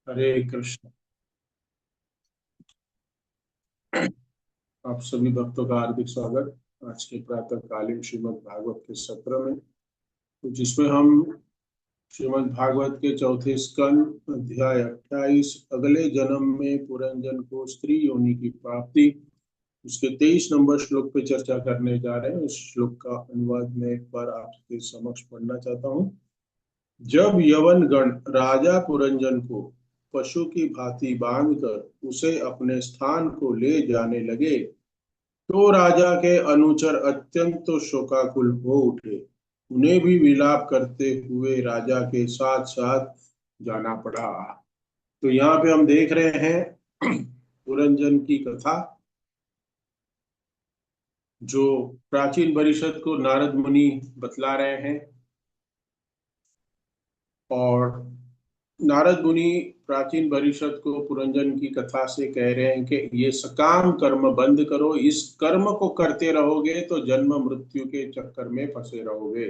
हरे कृष्ण। आप सभी भक्तों का हार्दिक स्वागत। आज के प्रातःकालीन श्रीमद् भागवत के सत्र में, तो जिसमें हम श्रीमद् भागवत के चौथे स्कंद अध्याय 28 अगले जन्म में पुरंजन को स्त्री योनि की प्राप्ति, उसके 23 नंबर श्लोक पे चर्चा करने जा रहे हैं। उस श्लोक का अनुवाद मैं एक बार आपके समक्ष पढ़ना चाहता हूँ। जब यवन गण राजा पुरंजन को पशु की भांति बांधकर उसे अपने स्थान को ले जाने लगे, तो राजा के अनुचर अत्यंत शोकाकुल हो उठे। उन्हें भी विलाप करते हुए राजा के साथ साथ जाना पड़ा। तो यहाँ पे हम देख रहे हैं पुरंजन की कथा, जो प्राचीन परिषद को नारद मुनि बतला रहे हैं। और नारद मुनि प्राचीन परिषद को पुरंजन की कथा से कह रहे हैं कि ये सकाम कर्म बंद करो, इस कर्म को करते रहोगे तो जन्म मृत्यु के चक्कर में फंसे रहोगे।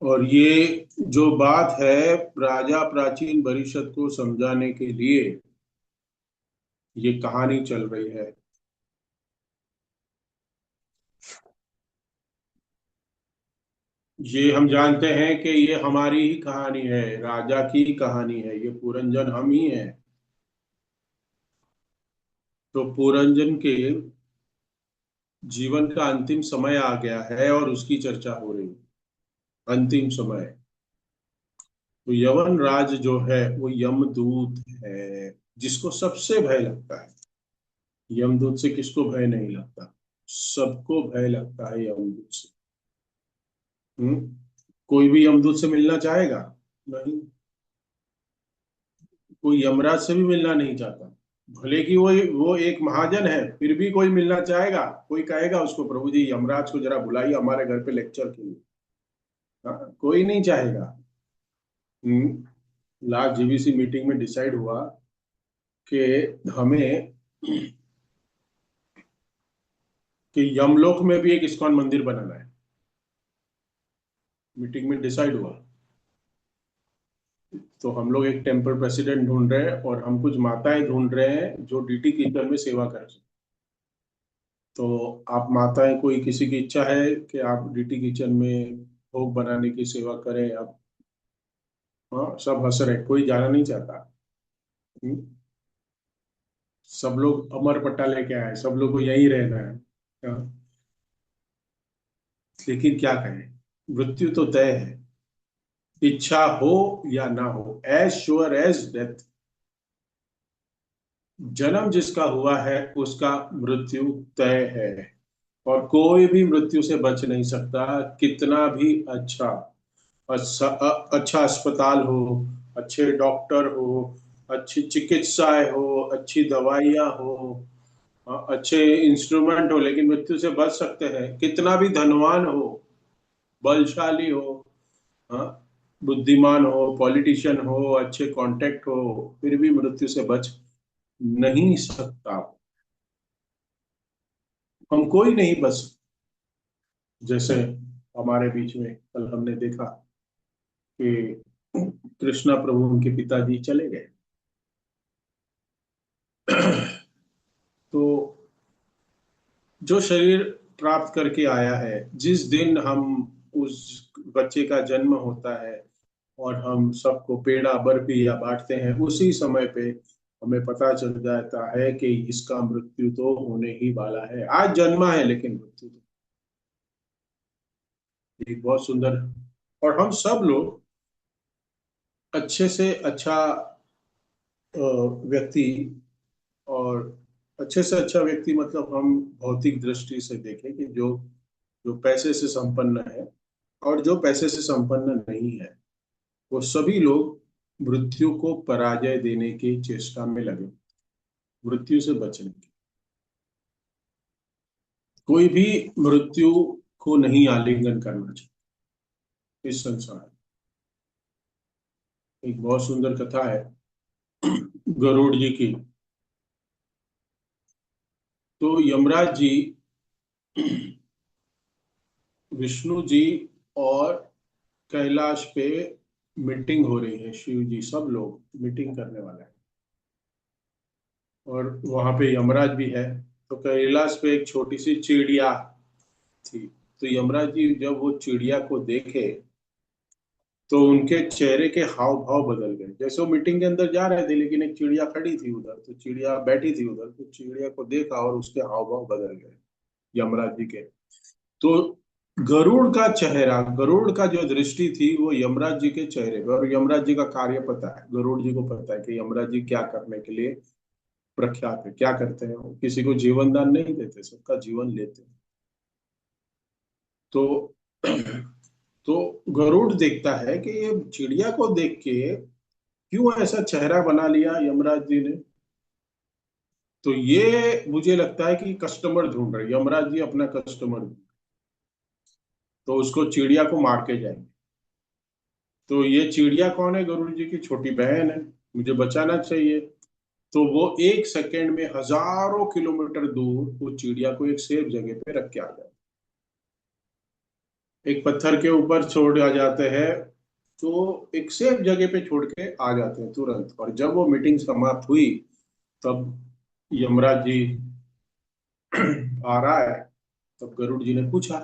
और ये जो बात है राजा प्राचीन परिषद को समझाने के लिए ये कहानी चल रही है। ये हम जानते हैं कि ये हमारी ही कहानी है, राजा की ही कहानी है, ये पुरंजन हम ही हैं। तो पुरंजन के जीवन का अंतिम समय आ गया है और उसकी चर्चा हो रही है। अंतिम समय। तो यवन राज जो है वो यमदूत है, जिसको सबसे भय लगता है। यमदूत से किसको भय नहीं लगता? सबको भय लगता है यमदूत से। हम्म। कोई भी यमदूत से मिलना चाहेगा? नहीं। कोई यमराज से भी मिलना नहीं चाहता। भले कि वो एक महाजन है, फिर भी कोई मिलना चाहेगा? कोई कहेगा उसको, प्रभु जी यमराज को जरा बुलाइए हमारे घर पे लेक्चर के लिए। हाँ, कोई नहीं चाहेगा। लास्ट जीबीसी मीटिंग में डिसाइड हुआ कि हमें कि यमलोक में भी एक इस्कॉन मंदिर बनाना है। मीटिंग में डिसाइड हुआ। तो हम लोग एक टेम्पल प्रेसिडेंट ढूंढ रहे हैं और हम कुछ माताएं ढूंढ रहे हैं जो डीटी किचन में सेवा कर सकें। तो आप माताएं, कोई किसी की इच्छा है कि आप डीटी किचन में भोग बनाने की सेवा करें? आप? हाँ, सब हंस रहे, कोई जाना नहीं चाहता। हम्म, सब लोग अमर पट्टा लेके आए, सब लोग को यहीं रहना है। हाँ, लेकिन क्या करें, मृत्यु तो तय है। इच्छा हो या ना हो, एज श्योर एज डेथ। जन्म जिसका हुआ है उसका मृत्यु तय है। और कोई भी मृत्यु से बच नहीं सकता, कितना भी अच्छा अस्पताल हो, अच्छे डॉक्टर हो, अच्छी चिकित्साएं हो, अच्छी दवाइयां हो, अच्छे इंस्ट्रूमेंट हो, लेकिन मृत्यु से बच सकते हैं। कितना भी धनवान हो, बलशाली हो, हाँ, बुद्धिमान हो, पॉलिटिशियन हो, अच्छे कांटेक्ट हो, फिर भी मृत्यु से बच नहीं सकता। हम कोई नहीं बच। जैसे हमारे बीच में कल हमने देखा कि कृष्णा प्रभु, उनके पिताजी चले गए। तो जो शरीर प्राप्त करके आया है, जिस दिन हम उस बच्चे का जन्म होता है और हम सबको पेड़ा बर्फी या बांटते हैं, उसी समय पे हमें पता चल जाता है कि इसका मृत्यु तो होने ही वाला है। आज जन्मा है लेकिन मृत्यु तो। एक बहुत सुंदर। और हम सब लोग अच्छे से अच्छा व्यक्ति, और अच्छे से अच्छा व्यक्ति मतलब हम भौतिक दृष्टि से देखें कि जो पैसे से संपन्न है और जो पैसे से संपन्न नहीं है, वो सभी लोग मृत्यु को पराजय देने की चेष्टा में लगे, मृत्यु से बचने की। कोई भी मृत्यु को नहीं आलिंगन करना चाहिए इस संसार में। एक बहुत सुंदर कथा है गरुड़ जी की। तो यमराज जी विष्णु जी और कैलाश पे मीटिंग हो रही है, शिव जी सब लोग मीटिंग करने वाले हैं, और वहां पे यमराज भी है। तो कैलाश पे एक छोटी सी चिड़िया थी। तो यमराज जी जब वो चिड़िया को देखे तो उनके चेहरे के हाव भाव बदल गए। जैसे वो मीटिंग के अंदर जा रहे थे, लेकिन एक चिड़िया खड़ी थी उधर, तो चिड़िया बैठी थी उधर, तो चिड़िया को देखा और उसके हाव भाव बदल गए यमराज जी के। तो गरुड़ का चेहरा, गरुड़ का जो दृष्टि थी वो यमराज जी के चेहरे पे, और यमराज जी का कार्य पता है, गरुड़ जी को पता है कि यमराज जी क्या करने के लिए प्रख्यात है, क्या करते हैं। वो किसी को जीवन दान नहीं देते, सबका जीवन लेते हैं। तो तो गरुड़ देखता है कि ये चिड़िया को देख के क्यों ऐसा चेहरा बना लिया यमराज जी ने। तो ये मुझे लगता है कि कस्टमर ढूंढ रहे, यमराज जी अपना कस्टमर ढूंढ रहे। तो उसको चिड़िया को मार के जाएंगे। तो ये चिड़िया कौन है? गरुड़ जी की छोटी बहन है, मुझे बचाना चाहिए। तो वो 1 सेकेंड में हजारों किलोमीटर दूर वो चिड़िया को एक सेफ जगह पे रख के आ जाए, एक पत्थर के ऊपर छोड़ आ जाते हैं। तो एक सेफ जगह पे छोड़ के आ जाते हैं तुरंत। और जब वो मीटिंग समाप्त हुई तब यमराज जी आ रहा है, तब गरुड़ जी ने पूछा,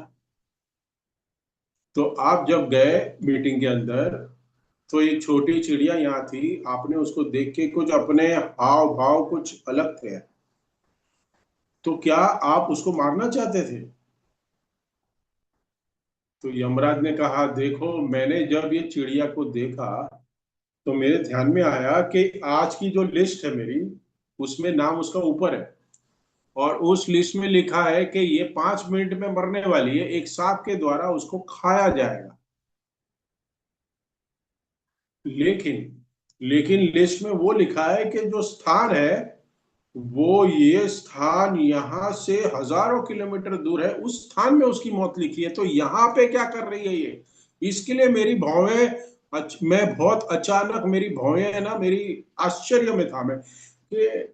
तो आप जब गए मीटिंग के अंदर तो एक छोटी चिड़िया यहाँ थी, आपने उसको देख के कुछ अपने हाव भाव कुछ अलग थे, तो क्या आप उसको मारना चाहते थे? तो यमराज ने कहा, देखो मैंने जब ये चिड़िया को देखा तो मेरे ध्यान में आया कि आज की जो लिस्ट है मेरी, उसमें नाम उसका ऊपर है, और उस लिस्ट में लिखा है कि ये 5 मिनट में मरने वाली है, एक सांप के द्वारा उसको खाया जाएगा। लेकिन लेकिन लिस्ट में वो लिखा है कि जो स्थान है वो ये स्थान यहाँ से हजारों किलोमीटर दूर है, उस स्थान में उसकी मौत लिखी है। तो यहाँ पे क्या कर रही है ये? इसके लिए मेरी भौहें, मैं बहुत अचानक मेरी भौहें है ना, मेरी आश्चर्य में था मैं कि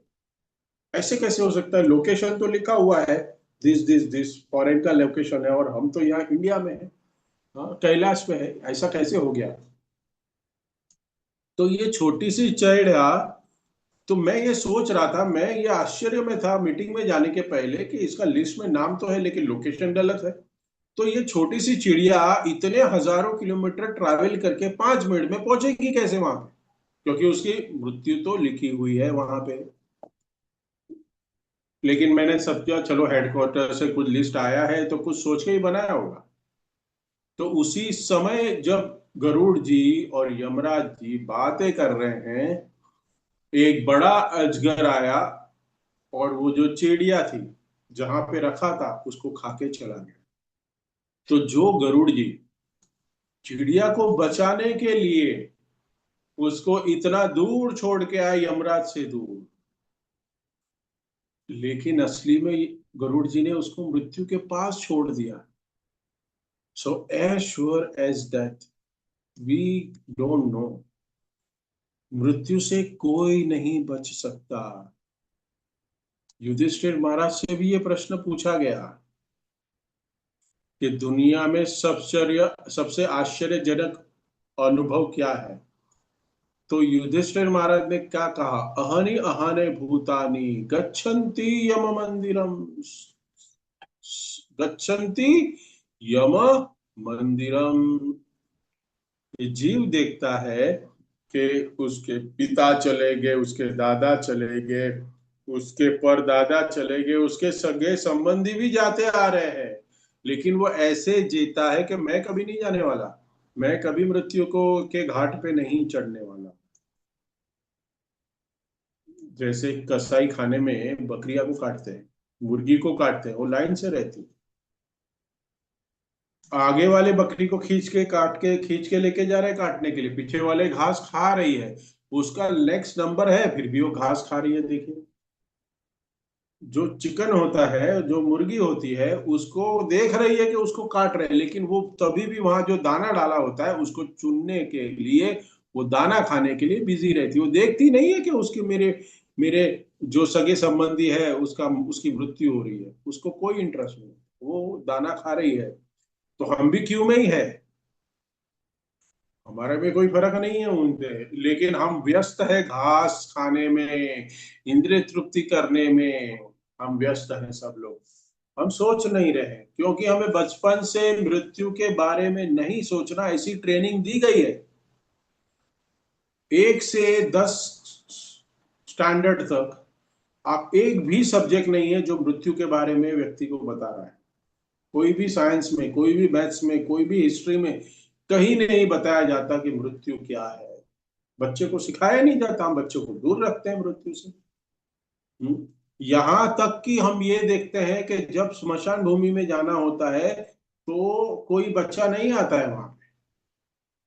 ऐसे कैसे हो सकता है। लोकेशन तो लिखा हुआ है, दिस फॉरेन का लोकेशन है, और हम तो यहाँ इंडिया में है, हाँ कैलाश पे है, ऐसा कैसे हो गया? तो ये छोटी सी चिड़िया, तो मैं ये सोच रहा था, मैं ये आश्चर्य में था मीटिंग में जाने के पहले कि इसका लिस्ट में नाम तो है लेकिन लोकेशन गलत है। तो ये छोटी सी चिड़िया इतने हजारों किलोमीटर ट्रैवल करके 5 मिनट में पहुंचेगी कैसे वहां पे? क्योंकि उसकी मृत्यु तो लिखी हुई है वहां पे। लेकिन मैंने सोचा चलो हेडक्वार्टर से कुछ लिस्ट आया है तो कुछ सोच के ही बनाया होगा। तो उसी समय जब गरुड़ जी और यमराज जी बातें कर रहे हैं, एक बड़ा अजगर आया और वो जो चिड़िया थी जहां पे रखा था उसको खा के चला गया। तो जो गरुड़ जी चिड़िया को बचाने के लिए उसको इतना दूर छोड़ के आए, यमराज से दूर, लेकिन असली में गरुड़ जी ने उसको मृत्यु के पास छोड़ दिया। So as sure as that we don't know, मृत्यु से कोई नहीं बच सकता। युधिष्ठिर महाराज से भी ये प्रश्न पूछा गया कि दुनिया में सबसे आश्चर्यजनक अनुभव क्या है? तो युधिष्ठिर महाराज ने क्या कहा? अहनि अहने भूतानि गच्छन्ति यम मंदिरम, गच्छन्ति यम मंदिरम। ये जीव देखता है कि उसके पिता चले गए, उसके दादा चले गए, उसके परदादा चले गए, उसके सगे संबंधी भी जाते आ रहे हैं, लेकिन वो ऐसे जीता है कि मैं कभी नहीं जाने वाला, मैं कभी मृत्यु को के घाट पे नहीं चढ़ने वाला। जैसे कसाई खाने में बकरिया को काटते हैं, मुर्गी को काटते हैं, वो लाइन से रहती है, आगे वाले बकरी को खींच के लेके जा रहे हैं काटने के लिए, पीछे वाले घास खा रही है, उसका नेक्स्ट नंबर है, फिर भी वो घास खा रही है। देखिए, जो चिकन होता है, जो मुर्गी होती है, उसको देख रही है कि उसको काट रहे हैं, लेकिन वो तभी भी वहां जो दाना डाला होता है उसको चुनने के लिए, वो दाना खाने के लिए बिजी रहती है। वो देखती नहीं है कि उसके मेरे मेरे जो सगे संबंधी है उसका उसकी मृत्यु हो रही है, उसको कोई इंटरेस्ट नहीं, वो दाना खा रही है। तो हम भी क्यों में ही है। हमारे में कोई फर्क नहीं है उनसे, लेकिन हम व्यस्त है घास खाने में, इंद्रिय तृप्ति करने में। हम व्यस्त हैं सब लोग। हम सोच नहीं रहे क्योंकि हमें बचपन से मृत्यु के बारे में नहीं सोचना ऐसी ट्रेनिंग दी गई है। 1 से 10 स्टैंडर्ड तक आप एक भी सब्जेक्ट नहीं है जो मृत्यु के बारे में व्यक्ति को बता रहा है। कोई भी साइंस में, कोई भी मैथ्स में, कोई भी हिस्ट्री में कहीं नहीं बताया जाता कि मृत्यु क्या है। बच्चे को सिखाया नहीं जाता, हम बच्चों को दूर रखते हैं मृत्यु से। यहां तक कि हम ये देखते हैं कि जब स्मशान भूमि में जाना होता है तो कोई बच्चा नहीं आता है वहां पे।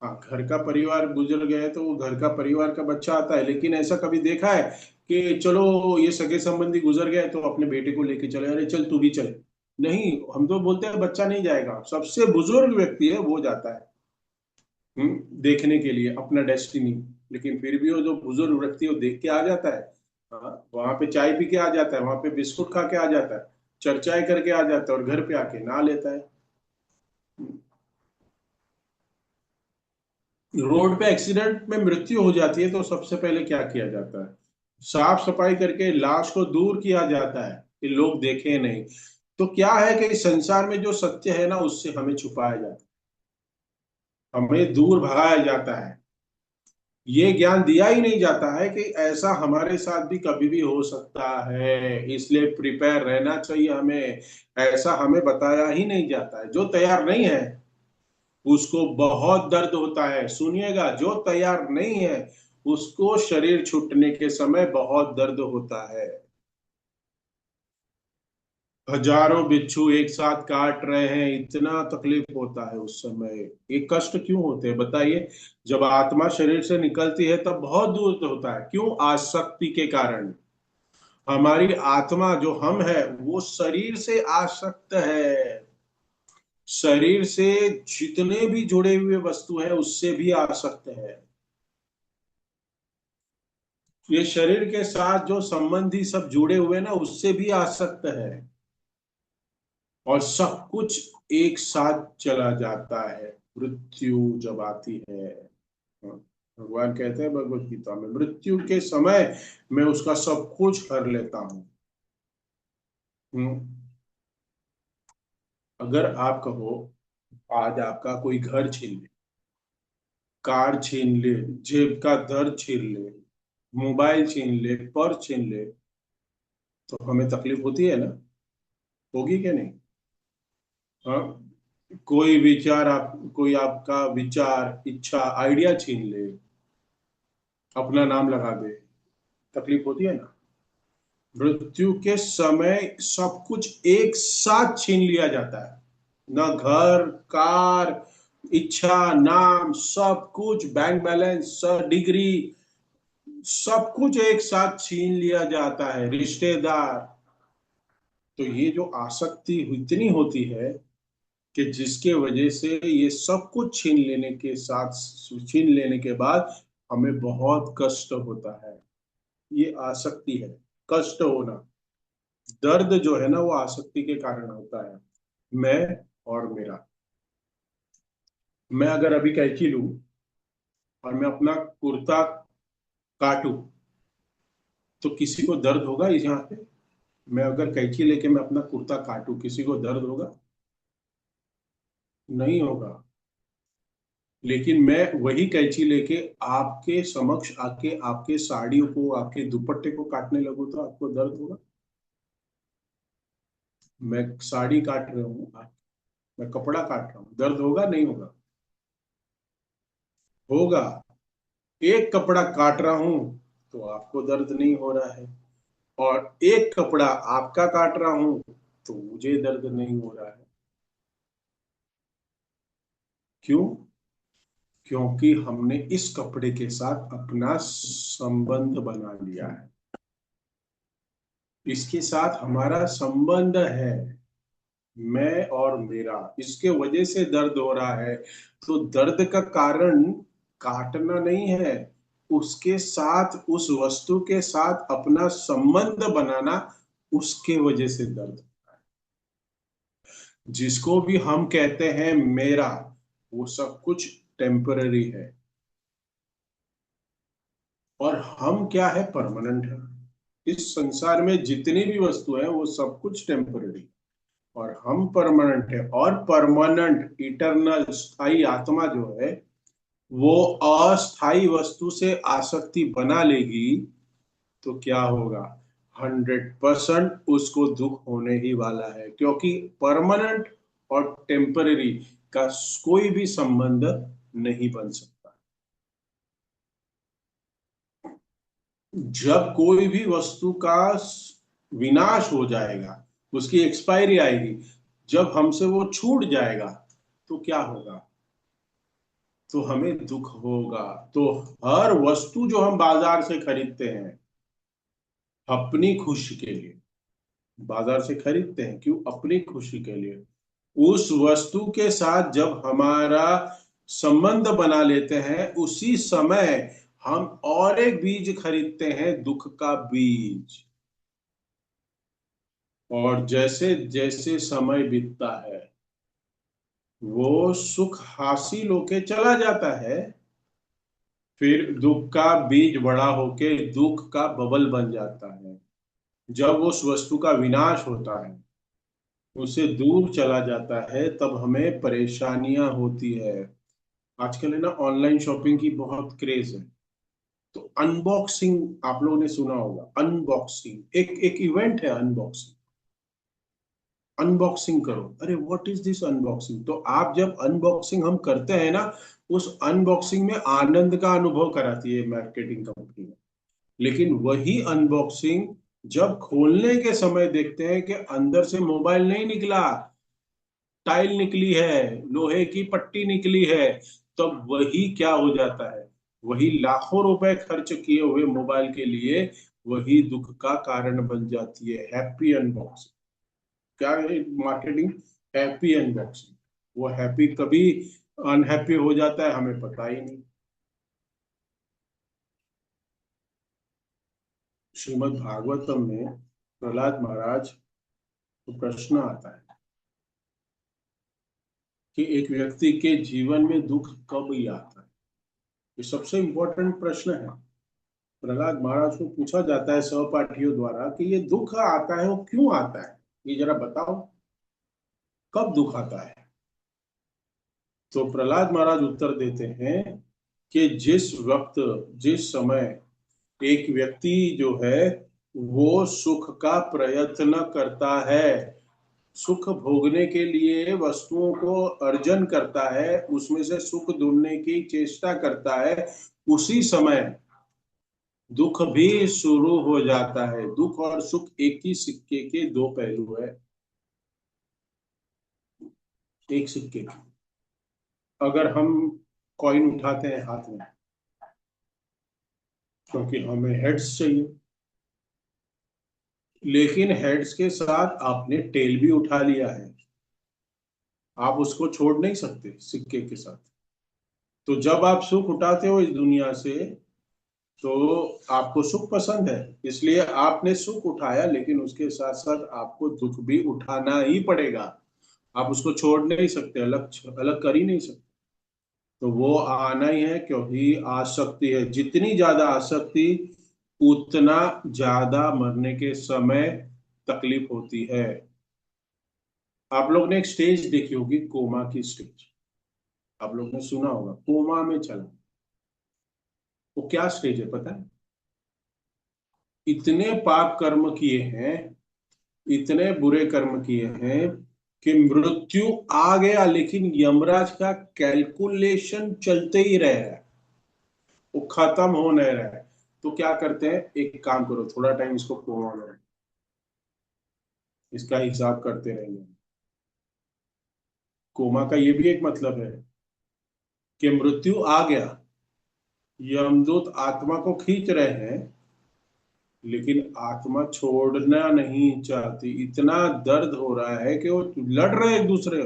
हाँ, घर का परिवार गुजर गए तो वो घर का परिवार का बच्चा आता है, लेकिन ऐसा कभी देखा है कि चलो ये सगे संबंधी गुजर गए तो अपने बेटे को लेके चले, अरे चल तू भी चल। नहीं, हम तो बोलते हैं बच्चा नहीं जाएगा, सबसे बुजुर्ग व्यक्ति है वो जाता है देखने के लिए अपना डेस्टिनी। लेकिन फिर भी वो जो बुजुर्ग व्यक्ति है वो देख के आ जाता है। हाँ, वहां पे चाय पी के आ जाता है, वहां पे बिस्कुट खा के आ जाता है, चर्चाएं करके आ जाता है और घर पे आके नहा लेता है। रोड पे एक्सीडेंट में मृत्यु हो जाती है तो सबसे पहले क्या किया जाता है? साफ सफाई करके लाश को दूर किया जाता है कि लोग देखें नहीं। तो क्या है कि इस संसार में जो सत्य है ना उससे हमें छुपाया जाता है, हमें दूर भगाया जाता है। ये ज्ञान दिया ही नहीं जाता है कि ऐसा हमारे साथ भी कभी भी हो सकता है, इसलिए प्रिपेयर रहना चाहिए हमें। ऐसा हमें बताया ही नहीं जाता है। जो तैयार नहीं है उसको बहुत दर्द होता है। सुनिएगा, जो तैयार नहीं है उसको शरीर छूटने के समय बहुत दर्द होता है। हजारों बिच्छू एक साथ काट रहे हैं, इतना तकलीफ होता है उस समय। ये कष्ट क्यों होते हैं बताइए? जब आत्मा शरीर से निकलती है तब बहुत दूर होता है। क्यों? आसक्ति के कारण। हमारी आत्मा जो हम है वो शरीर से आसक्त है। शरीर से जितने भी जुड़े हुए वस्तु है उससे भी आसक्त है। ये शरीर के साथ जो संबंधी सब जुड़े हुए ना उससे भी आसक्त है। और सब कुछ एक साथ चला जाता है मृत्यु जब आती है। हाँ, भगवान कहते हैं भगवत गीता में, मृत्यु के समय मैं उसका सब कुछ हर लेता हूं। हम्म, अगर आप कहो आज आपका कोई घर छीन ले, कार छीन ले, जेब का दर छीन ले, मोबाइल छीन ले, पर्स छीन ले, तो हमें तकलीफ होती है ना? होगी क्या नहीं? हाँ, कोई विचार आप, कोई आपका विचार, इच्छा, आइडिया छीन ले, अपना नाम लगा दे, तकलीफ होती है ना? मृत्यु के समय सब कुछ एक साथ छीन लिया जाता है। ना घर, कार, इच्छा, नाम, सब कुछ, बैंक बैलेंस, डिग्री, सब कुछ एक साथ छीन लिया जाता है, रिश्तेदार। तो ये जो आसक्ति इतनी होती है कि जिसके वजह से ये सब कुछ छीन लेने के बाद हमें बहुत कष्ट होता है। ये आसक्ति है, कष्ट होना। दर्द जो है ना वो आसक्ति के कारण होता है। मैं और मेरा, मैं अगर अभी कैंची लूं और मैं अपना कुर्ता काटूं तो किसी को दर्द होगा इस यहाँ पे? मैं अगर कैंची लेके मैं अपना कुर्ता काटूं, किसी को दर्द होगा? नहीं होगा। लेकिन मैं वही कैंची लेके आपके समक्ष आके आपके साड़ियों को, आपके दुपट्टे को काटने लगूं तो आपको दर्द होगा? मैं साड़ी काट रहा हूँ, मैं कपड़ा काट रहा हूँ, दर्द होगा नहीं होगा? होगा। एक कपड़ा काट रहा हूं तो आपको दर्द नहीं हो रहा है, और एक कपड़ा आपका काट रहा हूं तो मुझे दर्द नहीं हो रहा है। क्यों? क्योंकि हमने इस कपड़े के साथ अपना संबंध बना लिया है, इसके साथ हमारा संबंध है। मैं और मेरा, इसके वजह से दर्द हो रहा है। तो दर्द का कारण काटना नहीं है, उसके साथ, उस वस्तु के साथ अपना संबंध बनाना, उसके वजह से दर्द। जिसको भी हम कहते हैं मेरा, वो सब कुछ टेम्पररी है, और हम क्या है, परमानेंट है। इस संसार में जितनी भी वस्तु है वो सब कुछ टेम्पररी, और हम परमानेंट है। और परमानेंट इटरनल स्थायी आत्मा जो है वो अस्थाई वस्तु से आसक्ति बना लेगी तो क्या होगा, 100% उसको दुख होने ही वाला है, क्योंकि परमानेंट और टेम्पररी का कोई भी संबंध नहीं बन सकता। जब कोई भी वस्तु का विनाश हो जाएगा, उसकी एक्सपायरी आएगी, जब हमसे वो छूट जाएगा तो क्या होगा, तो हमें दुख होगा। तो हर वस्तु जो हम बाजार से खरीदते हैं अपनी खुशी के लिए, बाजार से खरीदते हैं क्यों, अपनी खुशी के लिए, उस वस्तु के साथ जब हमारा संबंध बना लेते हैं उसी समय हम और एक बीज खरीदते हैं, दुख का बीज। और जैसे जैसे समय बीतता है वो सुख हासिल होके चला जाता है, फिर दुख का बीज बड़ा होके दुख का बबल बन जाता है। जब उस वस्तु का विनाश होता है, उसे दूर चला जाता है, तब हमें परेशानियां होती है। आजकल है ना, ऑनलाइन शॉपिंग की बहुत क्रेज है। तो अनबॉक्सिंग आप लोगों ने सुना होगा, अनबॉक्सिंग एक एक इवेंट है, अनबॉक्सिंग। अनबॉक्सिंग करो, अरे व्हाट इज दिस अनबॉक्सिंग। तो आप जब अनबॉक्सिंग हम करते हैं ना, उस अनबॉक्सिंग में आनंद का अनुभव कराती है मार्केटिंग कंपनी। लेकिन वही अनबॉक्सिंग जब खोलने के समय देखते हैं कि अंदर से मोबाइल नहीं निकला, टाइल निकली है, लोहे की पट्टी निकली है, तब वही क्या हो जाता है, वही लाखों रुपए खर्च किए हुए मोबाइल के लिए वही दुख का कारण बन जाती है। हैप्पी अनबॉक्सिंग, क्या है मार्केटिंग, हैप्पी अनबॉक्सिंग। वो हैप्पी कभी अनहैप्पी हो जाता है, हमें पता ही नहीं। श्रीमद् भागवतम में प्रहलाद महाराज को प्रश्न आता है कि एक व्यक्ति के जीवन में दुख कब ही आता है। ये सबसे इंपॉर्टेंट प्रश्न है। प्रहलाद महाराज को पूछा जाता है सहपाठियों द्वारा कि ये दुख आता है वो क्यों आता है, ये जरा बताओ, कब दुख आता है। तो प्रहलाद महाराज उत्तर देते हैं कि जिस वक्त, जिस समय एक व्यक्ति जो है वो सुख का प्रयत्न करता है, सुख भोगने के लिए वस्तुओं को अर्जन करता है, उसमें से सुख ढूंढने की चेष्टा करता है, उसी समय दुख भी शुरू हो जाता है। दुख और सुख एक ही सिक्के के दो पहलू है, एक सिक्के के। अगर हम कॉइन उठाते हैं हाथ में क्योंकि हमें हेड्स चाहिए, लेकिन हेड्स के साथ आपने टेल भी उठा लिया है, आप उसको छोड़ नहीं सकते सिक्के के साथ। तो जब आप सुख उठाते हो इस दुनिया से तो आपको सुख पसंद है, इसलिए आपने सुख उठाया, लेकिन उसके साथ साथ आपको दुख भी उठाना ही पड़ेगा। आप उसको छोड़ नहीं सकते, अलग अलग कर ही नहीं सकते। तो वो आना ही है, क्योंकि आसक्ति है, जितनी ज्यादा आसक्ति उतना ज्यादा मरने के समय तकलीफ होती है। आप लोग ने एक स्टेज देखी होगी, कोमा की स्टेज, आप लोग ने सुना होगा कोमा में चला। वो क्या स्टेज है पता है, इतने पाप कर्म किए हैं, इतने बुरे कर्म किए हैं कि मृत्यु आ गया, लेकिन यमराज का कैलकुलेशन चलते ही रह रहा है, वो खत्म हो नहीं रहा है। तो क्या करते हैं, एक काम करो, थोड़ा टाइम इसको कोमा में रखो, इसका हिसाब करते रहेंगे। कोमा का ये भी एक मतलब है कि मृत्यु आ गया, यमदूत आत्मा को खींच रहे हैं, लेकिन आत्मा छोड़ना नहीं चाहती, इतना दर्द हो रहा है कि वो लड़ रहे हैं एक दूसरे,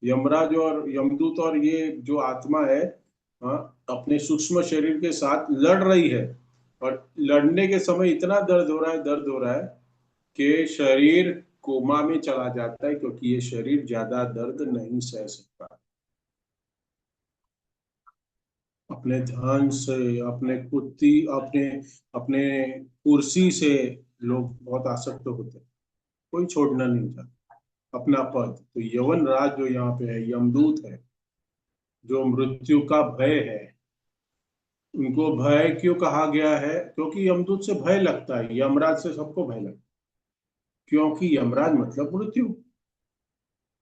यमराज और यमदूत और ये जो आत्मा है, हाँ, अपने सूक्ष्म शरीर के साथ लड़ रही है। और लड़ने के समय इतना दर्द हो रहा है, दर्द हो रहा है कि शरीर कोमा में चला जाता है, क्योंकि ये शरीर ज्यादा दर्द नहीं सह सकता। अपने धन से, अपने अपने अपने कुर्सी से लोग बहुत आसक्त होते हैं, कोई छोड़ना नहीं चाहता अपना पद। तो यवन राज जो यहाँ पे है, यमदूत है, जो मृत्यु का भय है। उनको भय क्यों कहा गया है? क्योंकि यमदूत से भय लगता है, यमराज से सबको भय लगता है। क्योंकि यमराज मतलब मृत्यु।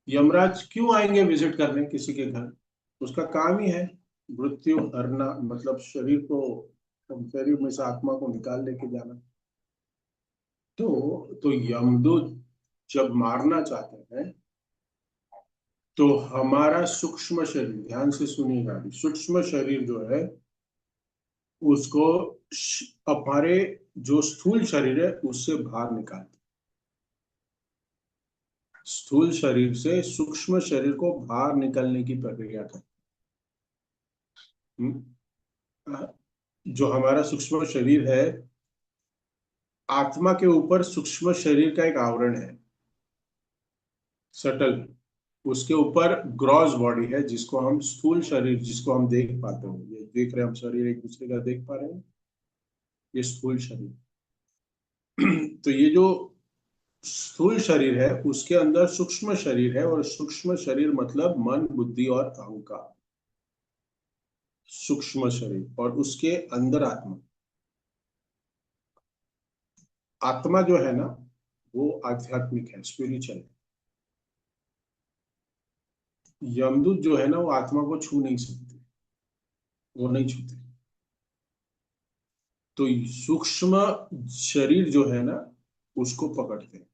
यमराज क्यों आएंगे विजिट करने किसी के घर? उसका काम ही है मृत्यु हरना, मतलब शरीर में से आत्मा को निकाल लेके जाना। तो यमदूत जब मारना चाहते हैं, तो हमारा सूक्ष्म शरीर, ध्यान से सुनिएगा, सूक्ष्म शरीर जो है उसको हमारे जो स्थूल शरीर है उससे बाहर निकालते। स्थूल शरीर से सूक्ष्म शरीर को बाहर निकलने की प्रक्रिया करते। जो हमारा सूक्ष्म शरीर है, आत्मा के ऊपर सूक्ष्म शरीर का एक आवरण है, सटल। उसके ऊपर ग्रॉस बॉडी है, जिसको हम स्थूल शरीर, जिसको हम देख पाते हैं, ये देख रहे हैं हम, शरीर एक दूसरे का देख पा रहे हैं, ये स्थूल शरीर। तो ये जो स्थूल शरीर है उसके अंदर सूक्ष्म शरीर है, और सूक्ष्म शरीर मतलब मन, बुद्धि और अहंकार। सूक्ष्म शरीर और उसके अंदर आत्मा। आत्मा जो है ना, वो आध्यात्मिक है, स्पिरिचुअल है। यमदूत जो है ना, वो आत्मा को छू नहीं सकते, वो नहीं छूते। तो सूक्ष्म शरीर जो है ना, उसको पकड़ते हैं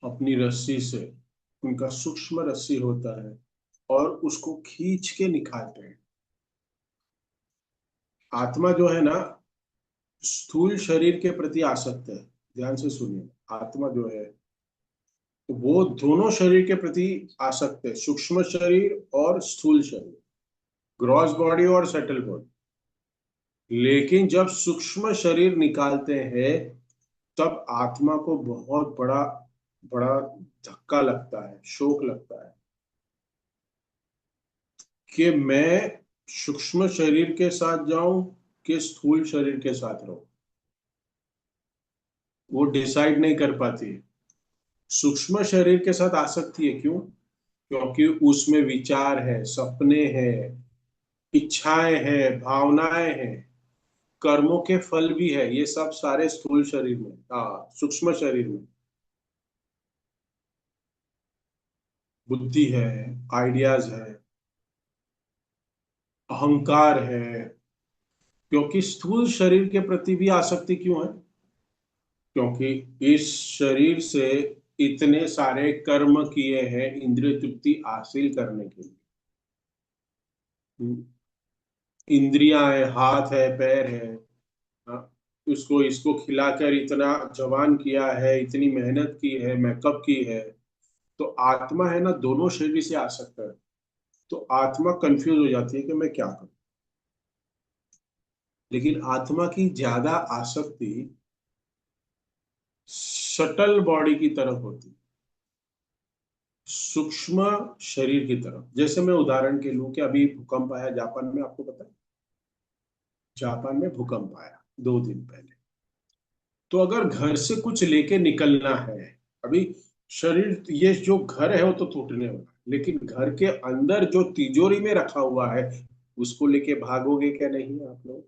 अपनी रस्सी से। उनका सूक्ष्म रस्सी होता है, और उसको खींच के निकालते हैं। आत्मा जो है ना, स्थूल शरीर के प्रति आसक्त है। ध्यान से सुनिए, आत्मा जो है वो दोनों शरीर के प्रति आसक्त है, सूक्ष्म शरीर और स्थूल शरीर, ग्रॉस बॉडी और सेटल बॉडी। लेकिन जब सूक्ष्म शरीर निकालते हैं, तब आत्मा को बहुत बड़ा बड़ा धक्का लगता है, शोक लगता है कि मैं सूक्ष्म शरीर के साथ जाऊं कि स्थूल शरीर के साथ रहूं। वो डिसाइड नहीं कर पाती है। सूक्ष्म शरीर के साथ आसक्ति है, क्यों? क्योंकि उसमें विचार है, सपने हैं, इच्छाएं हैं, भावनाएं हैं, कर्मों के फल भी है, ये सब सारे स्थूल शरीर में, हाँ, सूक्ष्म शरीर में। बुद्धि है, आइडियाज है, अहंकार है। क्योंकि स्थूल शरीर के प्रति भी आसक्ति क्यों है? क्योंकि इस शरीर से इतने सारे कर्म किए हैं इंद्रिय तृप्ति हासिल करने के लिए। इंद्रियां है, हाथ है, पैर है, हाँ, उसको इसको खिलाकर इतना जवान किया है, इतनी मेहनत की है, मेकअप की है। तो आत्मा है ना, दोनों शरीर से आसक्त है। तो आत्मा कंफ्यूज हो जाती है कि मैं क्या करूं। लेकिन आत्मा की ज्यादा आसक्ति सटल बॉडी की तरफ होती है, सूक्ष्म शरीर की तरफ। जैसे मैं उदाहरण के लूं कि अभी भूकंप आया जापान में, आपको पता है? जापान में भूकंप आया 2 दिन पहले। तो अगर घर से कुछ लेके निकलना है, अभी शरीर, ये जो घर है वो तो टूटने वाला है, लेकिन घर के अंदर जो तिजोरी में रखा हुआ है, उसको लेके भागोगे क्या? नहीं आप लोग,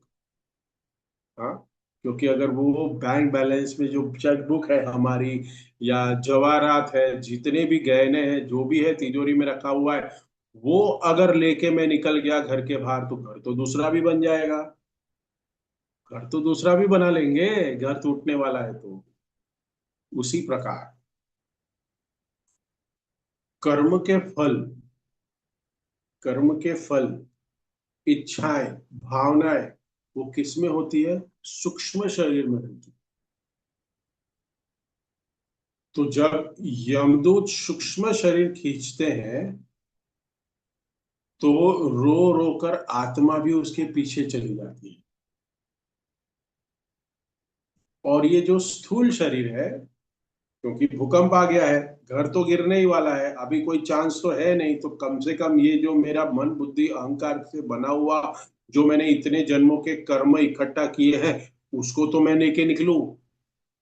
हाँ। क्योंकि अगर वो बैंक बैलेंस में जो चेकबुक है हमारी, या जवाहरात है, जितने भी गहने हैं, जो भी है तिजोरी में रखा हुआ है, वो अगर लेके मैं निकल गया घर के बाहर, तो घर तो दूसरा भी बन जाएगा। घर तो दूसरा भी बना लेंगे, घर टूटने वाला है तो। उसी प्रकार कर्म के फल, कर्म के फल, इच्छाएं, भावनाएं, वो किस में होती है? सूक्ष्म शरीर में होती है। तो जब यमदूत सूक्ष्म शरीर खींचते हैं, तो रो रो कर आत्मा भी उसके पीछे चली जाती है। और ये जो स्थूल शरीर है, क्योंकि भूकंप आ गया है, घर तो गिरने ही वाला है, अभी कोई चांस तो है नहीं, तो कम से कम ये जो मेरा मन बुद्धि अहंकार से बना हुआ, जो मैंने इतने जन्मों के कर्म इकट्ठा किए हैं, उसको तो मैं लेके निकलूं।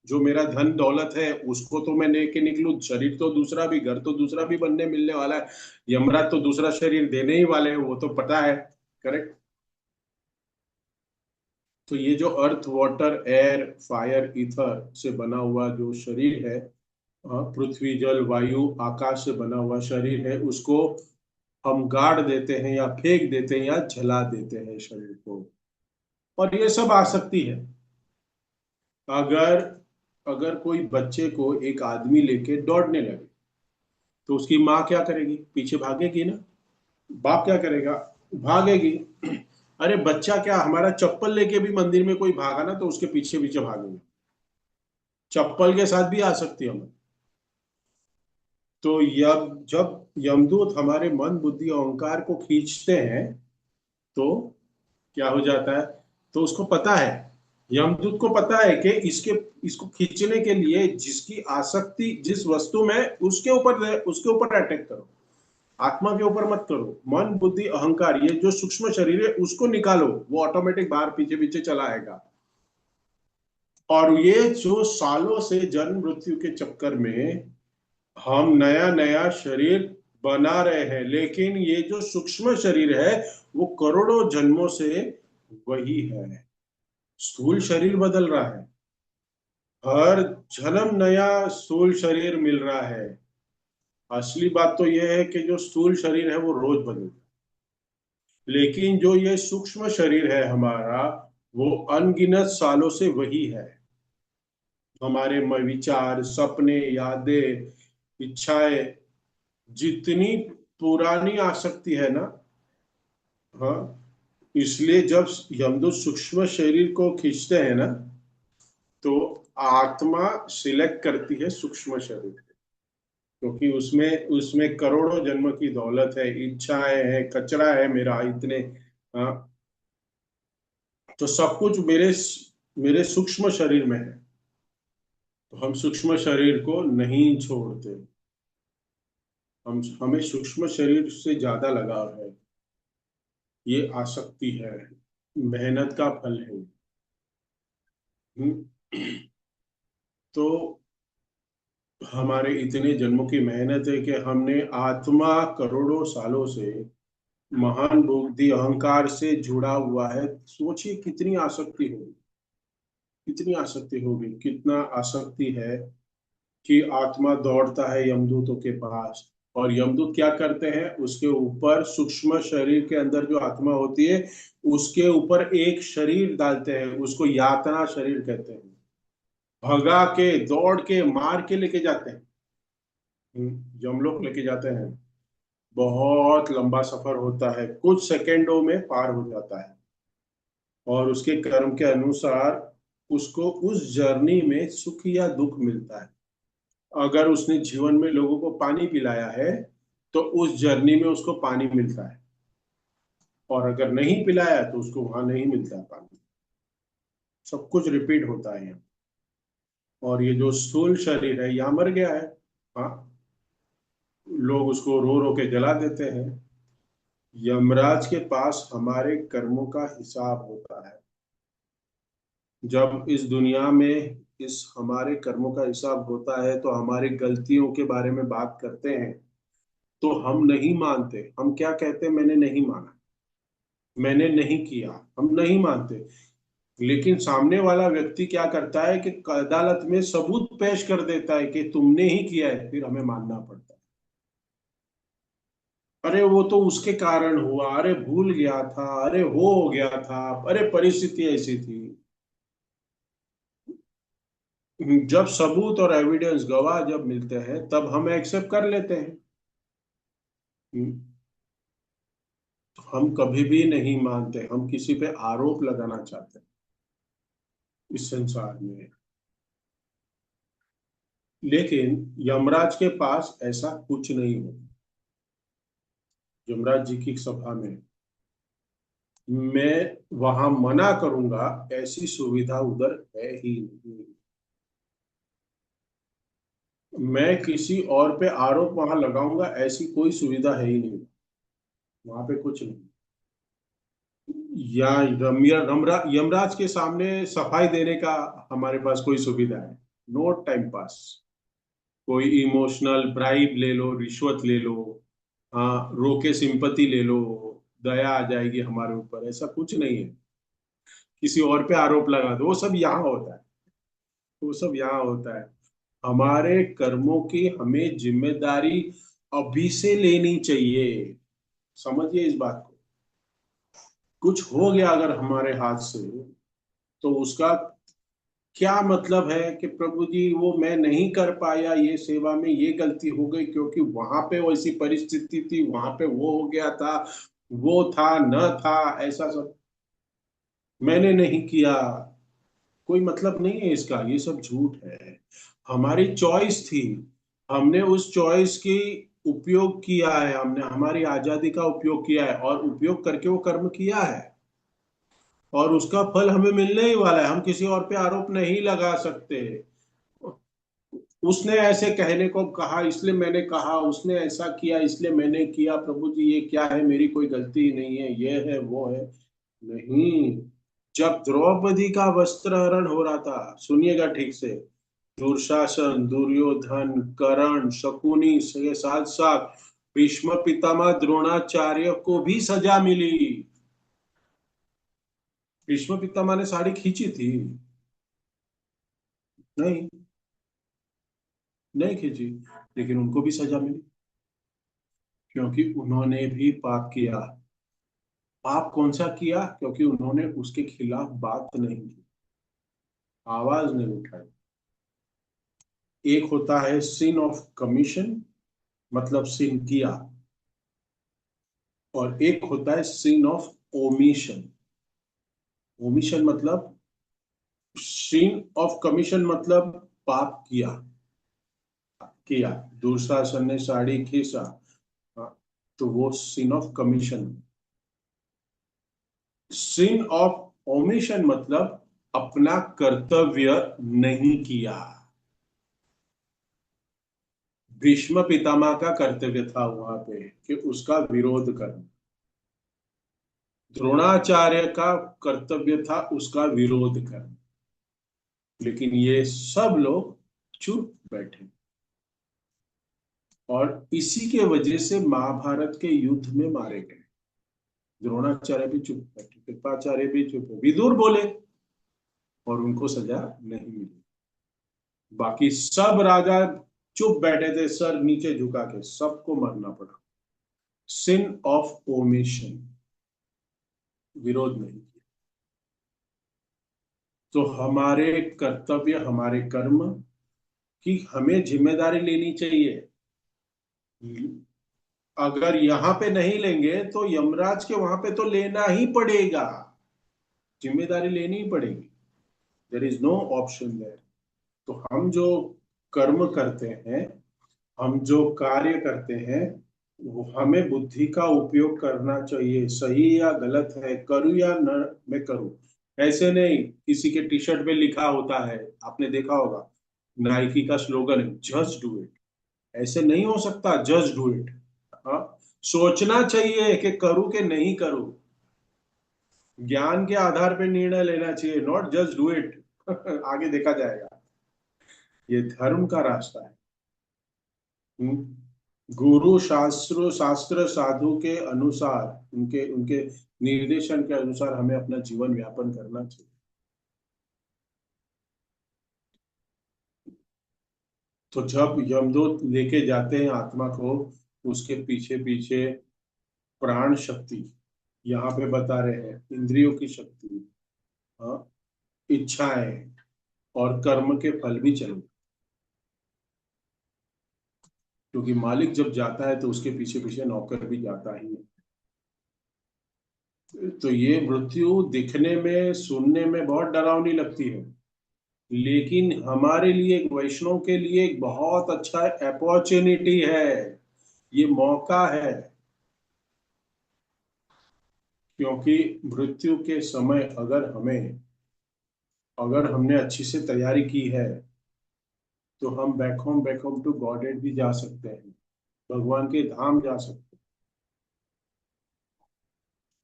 जो मेरा धन दौलत है उसको तो मैं लेके निकलूं। शरीर तो दूसरा भी, घर तो दूसरा भी बनने मिलने वाला है, यमराज तो दूसरा शरीर देने ही वाले हैं, वो तो पता है। करेक्ट। तो ये जो earth water air fire ether से बना हुआ जो शरीर है, पृथ्वी जल वायु आकाश से बना हुआ शरीर है, उसको हम गाड़ देते हैं या फेंक देते हैं या जला देते हैं शरीर को। और ये सब आसक्ति है। अगर अगर कोई बच्चे को एक आदमी लेके दौड़ने लगे, तो उसकी माँ क्या करेगी? पीछे भागेगी ना। बाप क्या करेगा? भागेगी। अरे बच्चा क्या, हमारा चप्पल लेके भी मंदिर में कोई भागा ना तो उसके पीछे पीछे भागेंगे। चप्पल के साथ भी आ सकती है हमें। तो जब यमदूत हमारे मन बुद्धि अहंकार को खींचते हैं, तो क्या हो जाता है? तो उसको पता है, यमदूत को पता है कि इसको खींचने के लिए जिसकी आसक्ति जिस वस्तु में, उसके ऊपर अटैक करो। आत्मा के ऊपर मत करो। मन बुद्धि अहंकार ये जो सूक्ष्म शरीर है उसको निकालो, वो ऑटोमेटिक बाहर पीछे पीछे चला आएगा। और ये जो सालों से जन्म मृत्यु के चक्कर में हम नया नया शरीर बना रहे हैं, लेकिन ये जो सूक्ष्म शरीर है वो करोड़ों जन्मों से वही है। स्थूल शरीर बदल रहा है, हर जन्म नया स्थूल शरीर मिल रहा है। असली बात तो यह है कि जो स्थूल शरीर है वो रोज बदलता है, लेकिन जो ये सूक्ष्म शरीर है हमारा, वो अनगिनत सालों से वही है। हमारे विचार, सपने, यादें, इच्छाएं, जितनी पुरानी आसक्ति है ना, हाँ, इसलिए जब यमदूत सूक्ष्म शरीर को खींचते हैं ना, तो आत्मा सिलेक्ट करती है सूक्ष्म शरीर, क्योंकि उसमें उसमें करोड़ों जन्म की दौलत है, इच्छाएं है, कचरा है मेरा इतने। हाँ, तो सब कुछ मेरे मेरे सूक्ष्म शरीर में है। तो हम सूक्ष्म शरीर को नहीं छोड़ते। हमें सूक्ष्म शरीर से ज्यादा लगाव है। ये आसक्ति है, मेहनत का फल है। हम्म। तो हमारे इतने जन्मों की मेहनत है कि हमने आत्मा करोड़ों सालों से महान बुद्धि अहंकार से जुड़ा हुआ है। सोचिए कितनी आसक्ति होगी, कितनी आसक्ति होगी, कितना आसक्ति है कि आत्मा दौड़ता है यमदूतों के पास, और यमदूत क्या करते हैं? उसके ऊपर सूक्ष्म शरीर के अंदर जो आत्मा होती है उसके ऊपर एक शरीर डालते हैं, उसको यातना शरीर कहते हैं। भगा के, दौड़ के, मार के लेके जाते हैं। यमलोक लेके जाते हैं। बहुत लंबा सफर होता है, कुछ सेकेंडों में पार हो जाता है। और उसके कर्म के अनुसार उसको उस जर्नी में सुख या दुख मिलता है। अगर उसने जीवन में लोगों को पानी पिलाया है तो उस जर्नी में उसको पानी मिलता है, और अगर नहीं पिलाया तो उसको वहां नहीं मिलता है पानी। सब कुछ रिपीट होता है यहाँ। और ये जो स्थूल शरीर है यहाँ मर गया है। हाँ, लोग उसको रो रो के जला देते हैं। यमराज के पास हमारे कर्मों का हिसाब होता है। जब इस दुनिया में इस हमारे कर्मों का हिसाब होता है तो हमारी गलतियों के बारे में बात करते हैं, तो हम नहीं मानते। हम क्या कहते हैं? मैंने नहीं माना, मैंने नहीं किया। हम नहीं मानते। लेकिन सामने वाला व्यक्ति क्या करता है कि अदालत में सबूत पेश कर देता है कि तुमने ही किया है, फिर हमें मानना पड़ता है। अरे वो तो उसके कारण हुआ, अरे भूल गया था, अरे हो गया था, अरे परिस्थिति ऐसी थी। जब सबूत और एविडेंस, गवाह जब मिलते हैं तब हम एक्सेप्ट कर लेते हैं। तो हम कभी भी नहीं मानते, हम किसी पे आरोप लगाना चाहते हैं इस संसार में। लेकिन यमराज के पास ऐसा कुछ नहीं होता। यमराज जी की सभा में मैं वहां मना करूंगा, ऐसी सुविधा उधर है ही नहीं। मैं किसी और पे आरोप वहां लगाऊंगा ऐसी कोई सुविधा है ही नहीं। वहां पे कुछ नहीं। या यमराज के सामने सफाई देने का हमारे पास कोई सुविधा है? No time pass. कोई इमोशनल ब्राइब ले लो, रिश्वत ले लो, हाँ रोके सिंपति ले लो, दया आ जाएगी हमारे ऊपर, ऐसा कुछ नहीं है। किसी और पे आरोप लगा दो, वो सब यहाँ होता है। वो सब यहाँ होता है। हमारे कर्मों की हमें जिम्मेदारी अभी से लेनी चाहिए। समझिए इस बात को। कुछ हो गया अगर हमारे हाथ से, तो उसका क्या मतलब है कि प्रभु जी वो मैं नहीं कर पाया, ये सेवा में ये गलती हो गई क्योंकि वहां पे वैसी परिस्थिति थी, वहां पे वो हो गया था, वो था न था, ऐसा सब मैंने नहीं किया। कोई मतलब नहीं है इसका, ये सब झूठ है। हमारी चॉइस थी, हमने उस चॉइस की उपयोग किया है, हमने हमारी आजादी का उपयोग किया है और उपयोग करके वो कर्म किया है, और उसका फल हमें मिलने ही वाला है। हम किसी और पे आरोप नहीं लगा सकते। उसने ऐसे कहने को कहा इसलिए मैंने कहा, उसने ऐसा किया इसलिए मैंने किया, प्रभु जी ये क्या है, मेरी कोई गलती नहीं है, ये है वो है। नहीं। जब द्रौपदी का वस्त्र हरण हो रहा था, सुनिएगा ठीक से, दुशासन, दुर्योधन, कर्ण, शकुनी के साथ साथ भीष्म पितामह द्रोणाचार्य को भी सजा मिली। भीष्म पितामह ने साड़ी खींची थी? नहीं, नहीं खींची, लेकिन उनको भी सजा मिली क्योंकि उन्होंने भी पाप किया। पाप कौन सा किया? क्योंकि उन्होंने उसके खिलाफ बात नहीं की, आवाज नहीं उठाई। एक होता है सिन ऑफ कमीशन, मतलब सिन किया, और एक होता है सिन ऑफ ओमिशन। ओमिशन मतलब, सिन ऑफ कमीशन मतलब पाप किया, किया। दुशासन ने साड़ी खींचा, हाँ, तो वो sin of commission. Sin of omission मतलब अपना कर्तव्य नहीं किया। भीष्म पितामह का कर्तव्य था वहां पे कि उसका विरोध करना। द्रोणाचार्य का कर्तव्य था उसका विरोध करना। लेकिन ये सब लोग चुप बैठे, और इसी के वजह से महाभारत के युद्ध में मारे गए। द्रोणाचार्य भी चुप बैठे, कृपाचार्य भी चुप, विदुर बोले और उनको सजा नहीं मिली। बाकी सब राजा चुप बैठे थे, सर नीचे झुका के, सबको मरना पड़ा। सिन ऑफ ओमिशन, विरोध नहीं किया। तो हमारे कर्तव्य, हमारे कर्म की हमें जिम्मेदारी लेनी चाहिए। अगर यहाँ पे नहीं लेंगे तो यमराज के वहां पे तो लेना ही पड़ेगा, जिम्मेदारी लेनी ही पड़ेगी। There is no option there. तो हम जो कर्म करते हैं, हम जो कार्य करते हैं, वो हमें बुद्धि का उपयोग करना चाहिए। सही या गलत है, करूँ या न मैं करूँ, ऐसे नहीं किसी के टी शर्ट पे लिखा होता है, आपने देखा होगा, नाइकी का स्लोगन है जस्ट डू इट। ऐसे नहीं हो सकता, जस्ट डू इट। हाँ, सोचना चाहिए कि करूँ कि नहीं करूँ। ज्ञान के आधार पर निर्णय लेना चाहिए, नॉट जस्ट डू इट। आगे देखा जाएगा। ये धर्म का रास्ता है। गुरु शास्त्र शास्त्र साधु के अनुसार, उनके उनके निर्देशन के अनुसार हमें अपना जीवन यापन करना चाहिए। तो जब यमदूत लेके जाते हैं आत्मा को, उसके पीछे पीछे प्राण शक्ति, यहाँ पे बता रहे हैं इंद्रियों की शक्ति, हाँ, इच्छाएं और कर्म के फल भी चले। क्योंकि मालिक जब जाता है तो उसके पीछे पीछे नौकर भी जाता ही है। तो ये मृत्यु दिखने में सुनने में बहुत डरावनी लगती है, लेकिन हमारे लिए, एक वैष्णव के लिए एक बहुत अच्छा अपॉर्चुनिटी है, ये मौका है। क्योंकि मृत्यु के समय अगर हमने अच्छी से तैयारी की है, तो हम बैक होम टू गॉडेड भी जा सकते हैं, भगवान के धाम जा सकते हैं।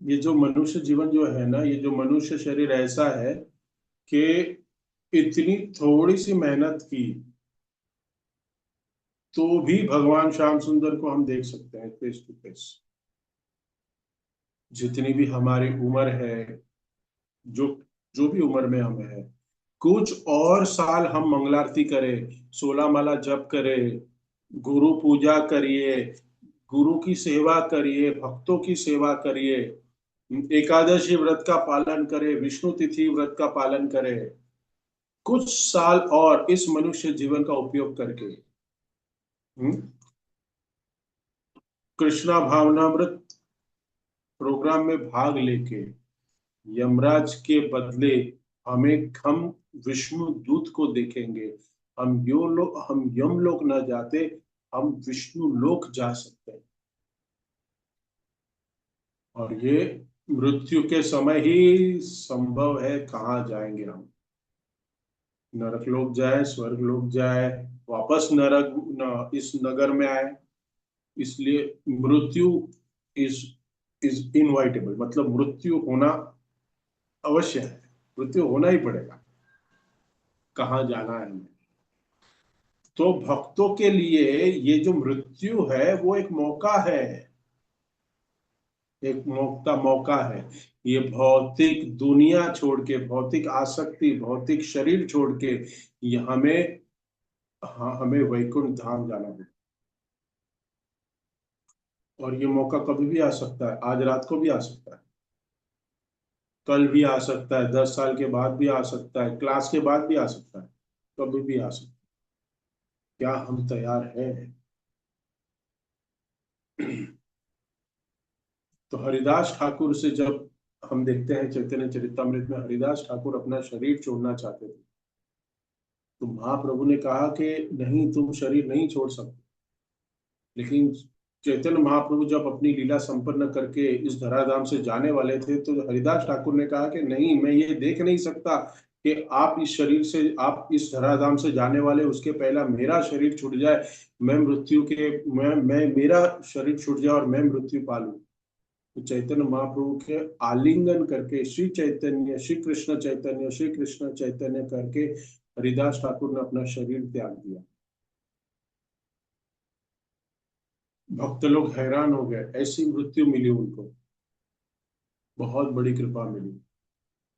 ये जो मनुष्य जीवन जो है ना, ये जो मनुष्य शरीर ऐसा है कि इतनी थोड़ी सी मेहनत की तो भी भगवान श्याम सुंदर को हम देख सकते हैं फेस टू फेस। जितनी भी हमारी उम्र है, जो जो भी उम्र में हम है, कुछ और साल हम मंगलारती करें, 16 माला जप करें, गुरु पूजा करिए, गुरु की सेवा करिए, भक्तों की सेवा करिए, एकादशी व्रत का पालन करें, विष्णु तिथि व्रत का पालन करें, कुछ साल और इस मनुष्य जीवन का उपयोग करके कृष्णा भावनामृत प्रोग्राम में भाग लेके यमराज के बदले हम विष्णु दूत को देखेंगे। हम यम लोक न जाते, हम विष्णु लोक जा सकते हैं। और ये मृत्यु के समय ही संभव है। कहाँ जाएंगे हम? नरक लोक जाए, स्वर्ग लोक जाए, वापस इस नगर में आए। इसलिए मृत्यु इज इज इनवाइटेबल, मतलब मृत्यु होना अवश्य है, मृत्यु होना ही पड़ेगा। कहाँ जाना है हमें? तो भक्तों के लिए ये जो मृत्यु है वो एक मौका है, एक मौका है। ये भौतिक दुनिया छोड़ के, भौतिक आसक्ति, भौतिक शरीर छोड़ के ये हमें, हाँ, हमें वैकुंठ धाम जाना है। और ये मौका कभी भी आ सकता है, आज रात को भी आ सकता है, कल भी आ सकता है, 10 साल के बाद भी आ सकता है, क्लास के बाद भी आ सकता है, कभी भी आ सकता है। क्या हम तैयार हैं? तो हरिदास ठाकुर से जब हम देखते हैं चैतन्य चरितमृत में, हरिदास ठाकुर अपना शरीर छोड़ना चाहते थे, तो महाप्रभु ने कहा कि नहीं, तुम शरीर नहीं छोड़ सकते। लेकिन चैतन्य महाप्रभु जब अपनी लीला संपन्न करके इस धराधाम से जाने वाले थे, तो हरिदास ठाकुर ने कहा कि नहीं, मैं ये देख नहीं सकता कि आप इस शरीर से, आप इस धराधाम से जाने वाले, उसके पहला मेरा शरीर छूट जाए, मैं मृत्यु के, मैं मेरा शरीर छूट जाए और मैं मृत्यु पालूं। तो चैतन्य महाप्रभु के आलिंगन करके श्री चैतन्य, श्री कृष्ण चैतन्य, श्री कृष्ण चैतन्य करके हरिदास ठाकुर ने अपना शरीर त्याग दिया। भक्त लोग हैरान हो गए, ऐसी मृत्यु मिली उनको, बहुत बड़ी कृपा मिली।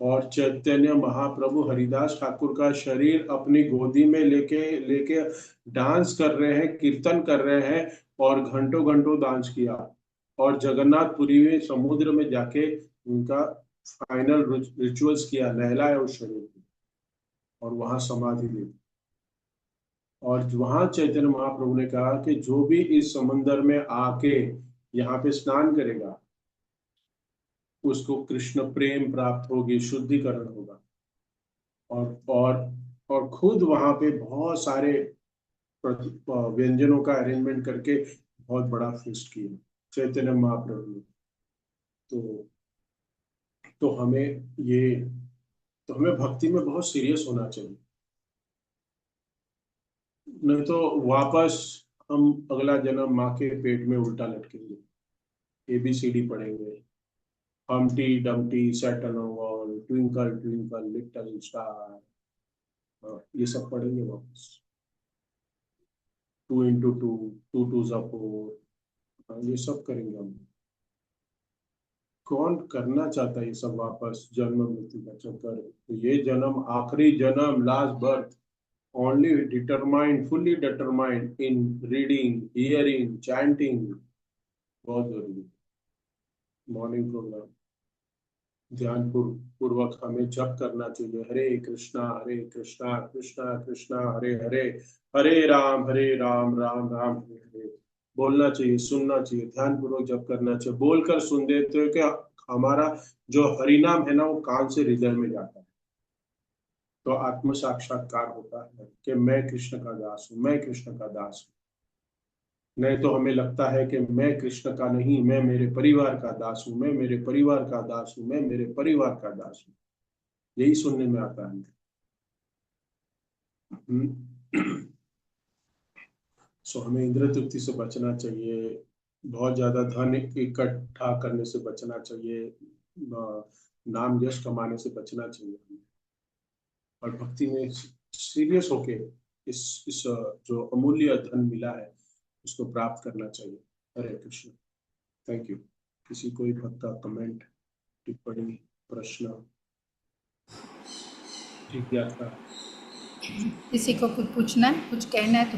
और चैतन्य महाप्रभु हरिदास ठाकुर का शरीर अपनी गोदी में लेके लेके डांस कर रहे हैं, कीर्तन कर रहे हैं, और घंटों घंटों डांस किया। और जगन्नाथपुरी में समुद्र में जाके उनका फाइनल रिचुअल्स किया, नहलाया उस शरीर को, और वहां समाधि ली। और वहां चैतन्य महाप्रभु ने कहा कि जो भी इस समंदर में आके यहाँ पे स्नान करेगा, उसको कृष्ण प्रेम प्राप्त होगी, शुद्धिकरण होगा। और और और खुद वहां पे बहुत सारे व्यंजनों का अरेंजमेंट करके बहुत बड़ा फेस्ट किया चैतन्य महाप्रभु ने। तो तो हमें ये तो हमें भक्ति में बहुत सीरियस होना चाहिए, नहीं तो वापस हम अगला जन्म माँ के पेट में उल्टा लटकेंगे, ABCD पढ़ेंगे, हमटी Dumpty set on wall, twinkle twinkle little star, ये सब पढ़ेंगे वापस। 2 into 2, 2 2 4, ये सब करेंगे हम। कौन करना चाहता है ये सब वापस, जन्म मृत्यु का चक्कर? तो ये जन्म आखिरी जन्म, last birth, only determined, fully determined in reading, hearing, chanting, बहुत जरूरी है। मॉर्निंग प्रोग्राम ध्यान पूर्वक हमें जप करना चाहिए, हरे कृष्णा कृष्णा कृष्णा हरे हरे, हरे राम राम राम हरे हरे। बोलना चाहिए, सुनना चाहिए, ध्यान पूर्वक जप करना चाहिए। बोलकर सुन देते हो कि हमारा जो हरिनाम है ना, वो कान से हृदय में जाता है, तो आत्म साक्षात्कार होता है कि मैं कृष्ण का दास हूँ, मैं कृष्ण का दास हूँ। नहीं तो हमें लगता है कि मैं कृष्ण का नहीं, मैं मेरे परिवार का दास हूँ, मैं मेरे परिवार का दास हूँ, मैं मेरे परिवार का दास हूँ। यही सुनने में आता है। हम्म। सो हमें इंद्रिय तृप्ति से बचना चाहिए, बहुत ज्यादा धन इकट्ठा करने से बचना चाहिए, नाम यश कमाने से बचना चाहिए हमें, और भक्ति में सीरियस होके इस जो अमूल्य धन मिला है उसको प्राप्त करना चाहिए। हरे कृष्ण। Thank you. किसी कोई भक्त का कमेंट, टिप्पणी, प्रश्न, जिज्ञासा? किसी को कुछ पूछना है, कुछ कहना है तो